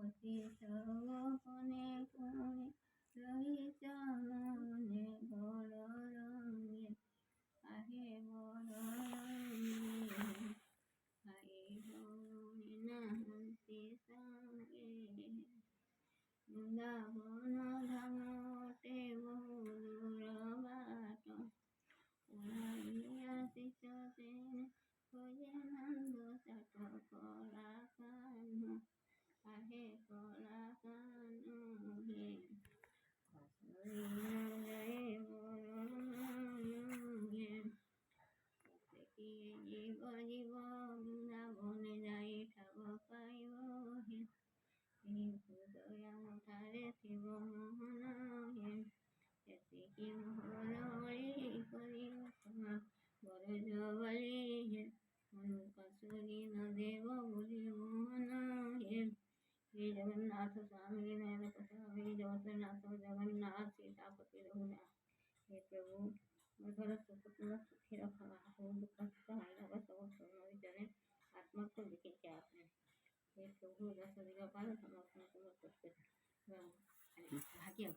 অতি সগোপনে কোণে রহিত মনে বড় রঙিন আহে বড় রঙিন আহে গৌরী নাহন্তি সঙ্গে বৃন্দাবন ধাম ওটে বহু দূর বাট উড়াইয়া শিষ সেন খোঁজে নন্দ চাট কলা কানু আহে কলা কানু হে জয় বরণ জীব জীব বৃন্দাবনে যাই ঠাব পাইব হে হৃদয় মুঠারে শিব মোহন হে এতিকি মোহন হরি করি বরজ বলি হে অনুকাশুরি ন দেব বলি মোহন হে हे जगन्नाथ स्वामी नयन पथामी जगन्नाथ जगन्नाथ सीतापति रघुनाथ हे प्रभु मधुर सुपुत्र सुखी रखा हो दुख लगा सब सोना विचारे आत्मा को लिखे क्या आपने हे प्रभु दस दिगा पाल समर्पण करते भाग्य